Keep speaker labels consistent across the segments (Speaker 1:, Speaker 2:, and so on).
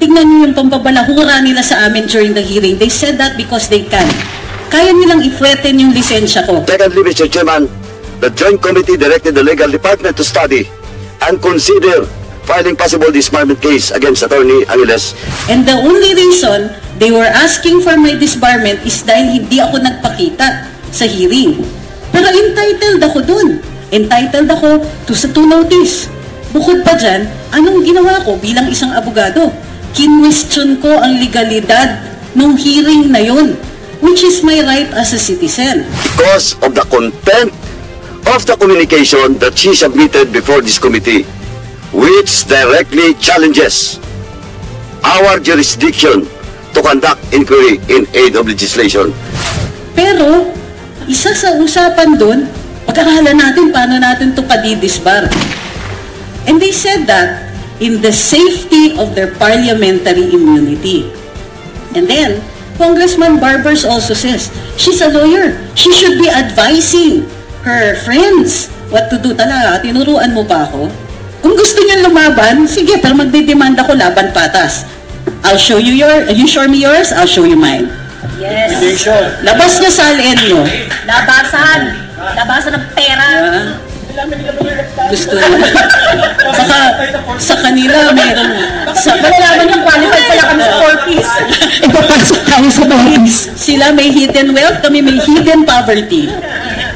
Speaker 1: tignan niyo yung pampabalahura nila sa amin during the hearing. They said that because they can. Kaya nilang i-threaten yung lisensya ko.
Speaker 2: Secondly, Mr. Chairman, the Joint Committee directed the Legal Department to study and consider filing possible disbarment case against Attorney Angeles.
Speaker 1: And the only reason they were asking for my disbarment is dahil hindi ako nagpakita sa hearing. Pero entitled ako dun. Entitled ako to notice. Bukod pa dyan, anong ginawa ko bilang isang abogado? Kinwestiyon ko ang legalidad ng hearing na yun, which is my right as a citizen.
Speaker 2: Because of the content of the communication that she submitted before this committee, which directly challenges our jurisdiction to conduct inquiry in aid of legislation.
Speaker 1: Pero, isa sa usapan dun, pag-aralan natin paano natin ito padidisbar. And they said that in the safety of their parliamentary immunity. And then, Congressman Barbers also says, she's a lawyer. She should be advising her friends what to do. Talaga, tinuruan mo pa ako? Kung gusto niyan lumaban, sige, pero magdidemand ako laban patas. I'll show you you show me yours, I'll show you mine.
Speaker 3: Yes.
Speaker 1: Labas niya sa LNO.
Speaker 3: Labasan. Labasan ng pera.
Speaker 1: Gusto mo. Sa kanila, meron.
Speaker 3: Malalaman yung qualified pala kami sa 4Ps.
Speaker 1: Ipapasok tayo sa 4Ps. Sila may hidden wealth, kami may hidden poverty.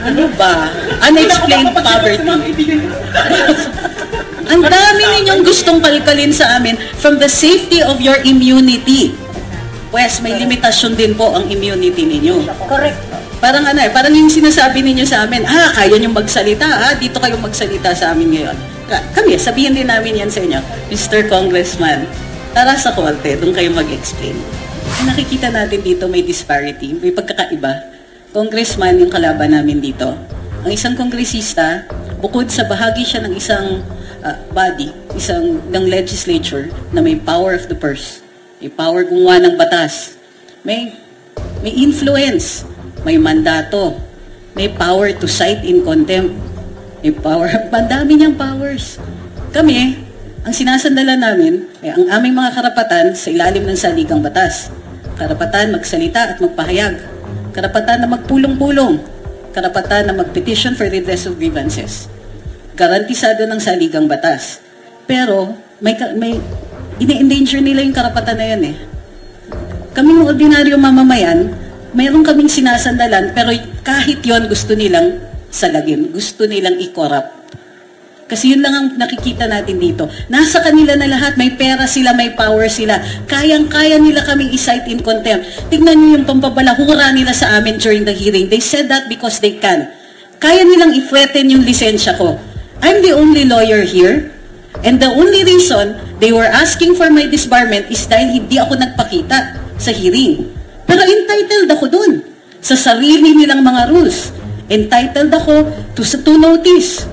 Speaker 1: Ano ba? Unexplained poverty. Ang dami ninyong gustong kalkalin sa amin from the safety of your immunity. Wes, may limitasyon din po ang immunity ninyo.
Speaker 3: Correct.
Speaker 1: Parang parang yung sinasabi ninyo sa amin, kaya nyo magsalita, dito kayo magsalita sa amin ngayon. Kami, sabihin din namin yan sa inyo, Mr. Congressman, tara sa korte, doon kayo mag-explain. Nakikita natin dito may disparity, may pagkakaiba. Congressman yung kalaban namin dito. Ang isang kongresista, bukod sa bahagi siya ng isang body, ng legislature na may power of the purse, may power gumawa ng batas, may influence, may mandato, may power to cite in contempt, may power, mandami niyang powers. Kami, ang sinasandalan namin, ang aming mga karapatan sa ilalim ng saligang batas. Karapatan magsalita at magpahayag. Karapatan na magpulong-pulong. Karapatan na magpetition for redress of grievances. Garantisado ng saligang batas. Pero, may ini-endanger nila yung karapatan na yan eh. Kaming ordinaryo mamamayan, mayroon kaming sinasandalan, pero kahit yon gusto nilang salagin, gusto nilang i-corrupt. Kasi yun lang ang nakikita natin dito. Nasa kanila na lahat, may pera sila, may power sila. Kayang-kaya nila kaming i-cite in contempt. Tignan niyo yung pampabalahura nila sa amin during the hearing. They said that because they can. Kaya nilang i-threaten yung lisensya ko. I'm the only lawyer here, and the only reason they were asking for my disbarment is dahil hindi ako nagpakita sa hearing. Pero entitled ako dun sa sarili nilang mga rules. Entitled ako to notice.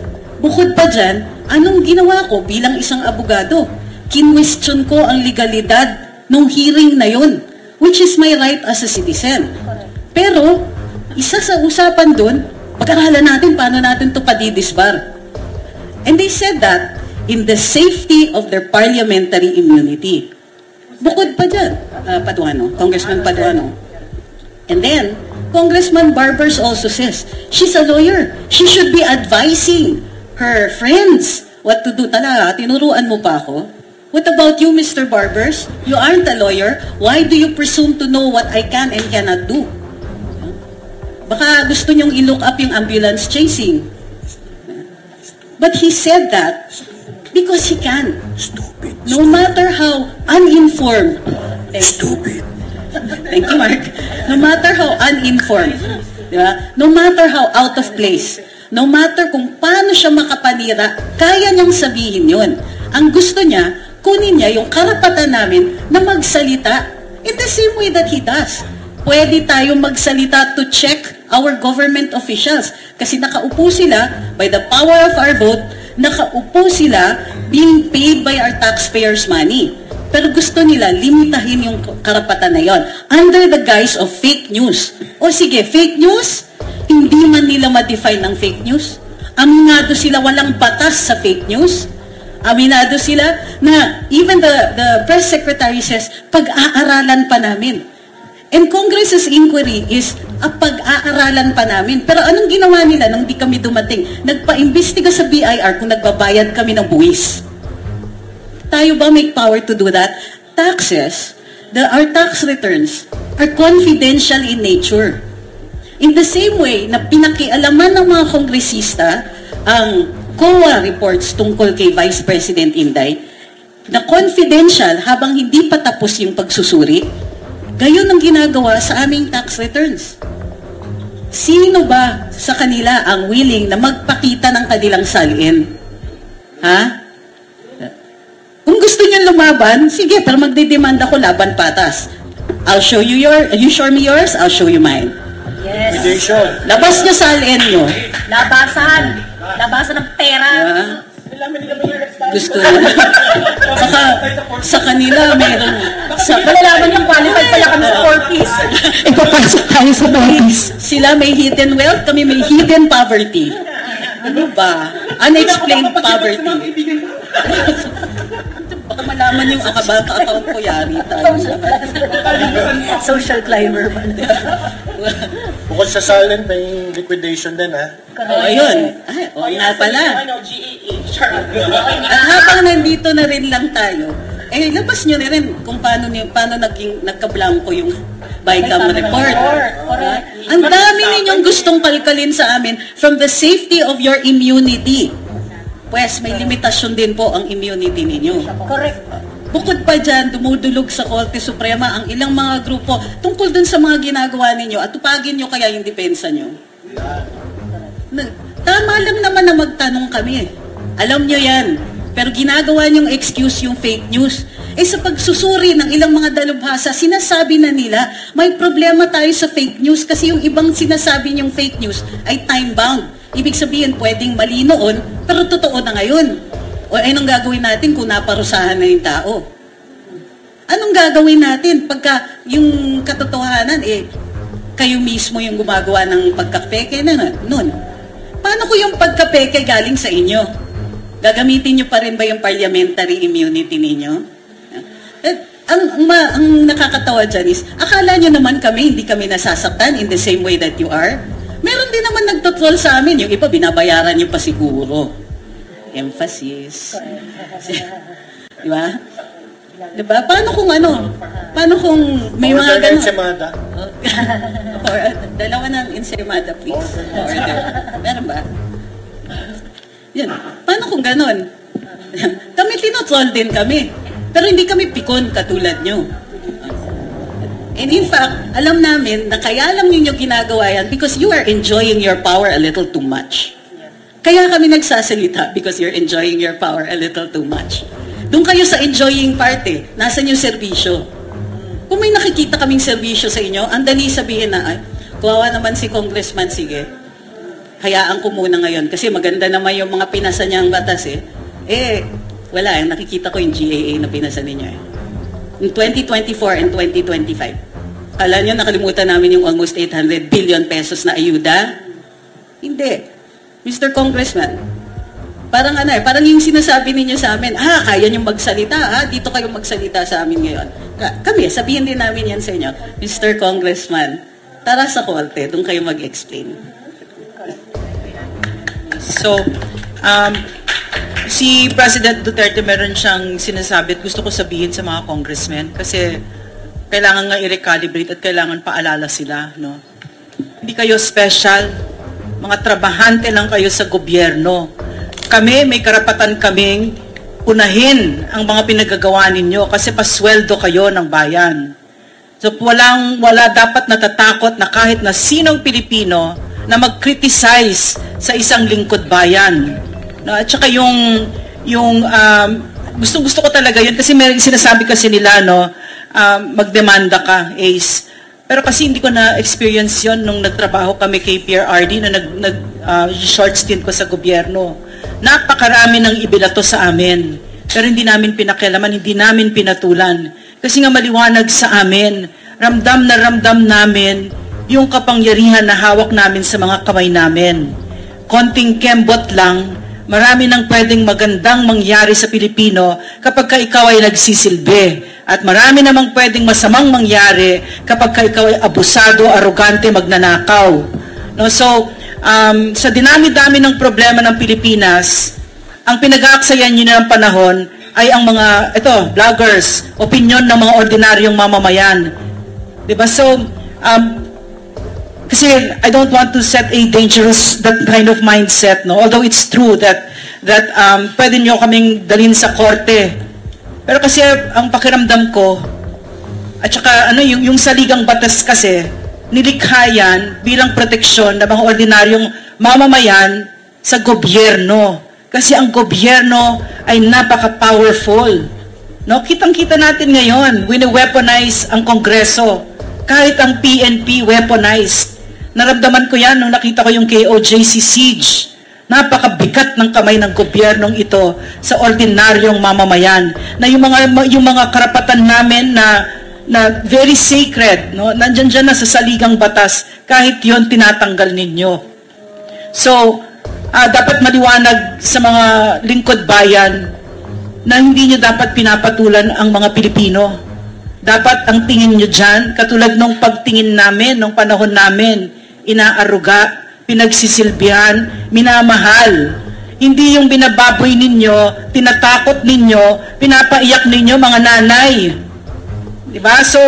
Speaker 1: Bukod pa dyan, anong ginawa ko bilang isang abogado? Kinwestiyon ko ang legalidad ng hearing na yun, which is my right as a citizen. Pero, isa sa usapan dun, pag-aralan natin paano natin ito padidisbar. And they said that in the safety of their parliamentary immunity. Bukod pa dyan, Congressman Paduano. And then, Congressman Barbers also says, she's a lawyer. She should be advising her friends what to do. Talaga, tinuruan mo pa ako? What about you, Mr. Barbers? You aren't a lawyer. Why do you presume to know what I can and cannot do? Baka gusto niyong i-look up yung ambulance chasing. But he said that because he can.
Speaker 2: Stupid.
Speaker 1: No matter how uninformed.
Speaker 2: Stupid.
Speaker 1: Thank you, Mark. No matter how uninformed, diba? No matter how out of place, no matter kung paano siya makapanira, kaya niyang sabihin yun. Ang gusto niya, kunin niya yung karapatan namin na magsalita in the same way that he does. Pwede tayo magsalita to check our government officials kasi nakaupo sila by the power of our vote, nakaupo sila being paid by our taxpayers' money. Pero gusto nila limitahin yung karapatan na yon under the guise of fake news. O sige, fake news? Hindi man nila ma-define ng fake news. Aminado sila walang batas sa fake news. Aminado sila na even the press secretary says, pag-aaralan pa namin. And Congress's inquiry is pag-aaralan pa namin. Pero anong ginawa nila nang di kami dumating? Nagpa-imbestiga sa BIR kung nagbabayad kami ng buwis. Tayo ba may power to do that? Taxes, our tax returns are confidential in nature. In the same way na pinakialaman ng mga kongresista ang COA reports tungkol kay Vice President Inday, na confidential habang hindi pa tapos yung pagsusuri, gayon ang ginagawa sa aming tax returns. Sino ba sa kanila ang willing na magpakita ng kanilang salin? Ha? Kung gusto niyo lumaban, sige, pero magdidemand ako laban patas. I'll show you you show me yours, I'll show you mine.
Speaker 3: Yes.
Speaker 1: Labas niyo salin niyo. Labasan ng pera. Gusto nyo. Sa kanila, meron.
Speaker 3: Malalaman yung qualified pala kami sa 4Ps.
Speaker 1: Ipapasok tayo sa 4Ps. Sila may hidden wealth, kami may hidden poverty. Ano ba? Unexplained poverty. Baka malaman yung account ko, yari tayo.
Speaker 3: Social climber pa.
Speaker 4: Bukod sa silent, may liquidation din, ha?
Speaker 1: Ayun. Nga pala. Habang nandito na rin lang tayo, labas nyo na rin kung paano nagka-blanco yung BICAM report. Ang dami ninyong gustong kalkalin sa amin from the safety of your immunity. Pues, may limitasyon din po ang immunity ninyo.
Speaker 3: Correct.
Speaker 1: Bukod pa dyan, dumudulog sa Korte Suprema ang ilang mga grupo tungkol dun sa mga ginagawa ninyo at tupagin nyo kaya yung depensa nyo. Tama lang naman na magtanong kami. Alam nyo yan. Pero ginagawa nyong excuse yung fake news. Sa pagsusuri ng ilang mga dalubhasa, sinasabi na nila, may problema tayo sa fake news kasi yung ibang sinasabi nyong fake news ay time-bound. Ibig sabihin, pwedeng mali noon, pero totoo na ngayon. O anong gagawin natin kung naparusahan na yung tao? Anong gagawin natin pagka yung katotohanan, kayo mismo yung gumagawa ng pagkapeke na nun? Paano ko yung pagkapeke galing sa inyo? Gagamitin nyo pa rin ba yung parliamentary immunity ninyo? Ang nakakatawa dyan is, akala nyo naman hindi kami nasasaktan in the same way that you are? Meron din naman nagtotroll sa amin. Yung iba, binabayaran nyo pa siguro. Emphasis. Diba? Diba? Paano kung may mga ganun?
Speaker 4: Ensaymada.
Speaker 1: Or, dalawa ng ensaymada, please. Meron ba? Yan. Paano kung ganun? Kami tinotroll din kami. Pero hindi kami pikon katulad nyo. And in fact, alam namin na kaya lang ninyo ginagawa yan because you are enjoying your power a little too much. Kaya kami nagsasalita because you're enjoying your power a little too much. Doon kayo sa enjoying part Nasaan yung serbisyo? Kung may nakikita kaming serbisyo sa inyo, ang dali sabihin na, kawawa naman si Congressman, sige, hayaan ko muna ngayon kasi maganda naman yung mga pinasa niyang batas wala, nakikita ko yung GAA na pinasa ninyo In 2024 and 2025. Alam niyo, nakalimutan namin yung almost 800 billion pesos na ayuda? Hindi. Mr. Congressman, parang yung sinasabi ninyo sa amin, kaya niyong magsalita, dito kayo magsalita sa amin ngayon. Kami, sabihin din namin yan sa inyo, Mr. Congressman, tara sa Korte, doon kayo mag-explain.
Speaker 5: So, si President Duterte meron siyang sinasabi at gusto ko sabihin sa mga congressmen kasi kailangan nga i-recalibrate at kailangan paalala sila, no? Hindi kayo special, mga trabahante lang kayo sa gobyerno. Kami, may karapatan kaming unahin ang mga pinagagawa ninyo kasi pasweldo kayo ng bayan. So wala dapat natatakot na kahit na sinong Pilipino na mag-criticize sa isang lingkod bayan. No? At saka gusto ko talaga yun kasi may sinasabi kasi nila, no, magdemanda ka, Ace. Pero kasi hindi ko na-experience yon nung nagtrabaho kami kay PRRD na short stint ko sa gobyerno. Napakarami ng ibilato sa amin. Pero hindi namin pinakialaman, hindi namin pinatulan. Kasi nga maliwanag sa amin, ramdam na ramdam namin yung kapangyarihan na hawak namin sa mga kamay namin. Konting kembot lang, Marami nang pwedeng magandang mangyari sa Pilipino kapag ka ikaw ay nagsisilbi. At marami namang pwedeng masamang mangyari kapag ka ikaw ay abusado, arogante, magnanakaw. No? So, sa dinami-dami ng problema ng Pilipinas, ang pinag-aaksayan nyo ng panahon ay ang mga, vloggers, opinion ng mga ordinaryong mamamayan. Diba? So, kasi I don't want to set a dangerous, that kind of mindset, no? Although it's true that pwede nyo kaming dalhin sa korte. Pero kasi ang pakiramdam ko, at saka yung saligang batas kasi, nilikha yan bilang proteksyon ng mga ordinaryong mamamayan sa gobyerno. Kasi ang gobyerno ay napaka-powerful. No? Kitang-kita natin ngayon, wini-weaponize ang Kongreso. Kahit ang PNP weaponized. Naramdaman ko yan nung nakita ko yung KOJC siege. Napakabigat ng kamay ng gobyernong ito sa ordinaryong mamamayan. Na yung mga karapatan namin na very sacred, no? Nandyan dyan na sa saligang batas, kahit yon tinatanggal ninyo. So, dapat maliwanag sa mga lingkod bayan na hindi nyo dapat pinapatulan ang mga Pilipino. Dapat ang tingin nyo dyan, katulad nung pagtingin namin, nung panahon namin, inaaruga, pinagsisilbihan, minamahal. Hindi yung binababoy ninyo, tinatakot ninyo, pinapaiyak ninyo mga nanay. Diba? So,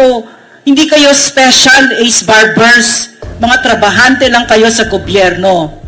Speaker 5: hindi kayo special ace barbers, mga trabahante lang kayo sa gobyerno.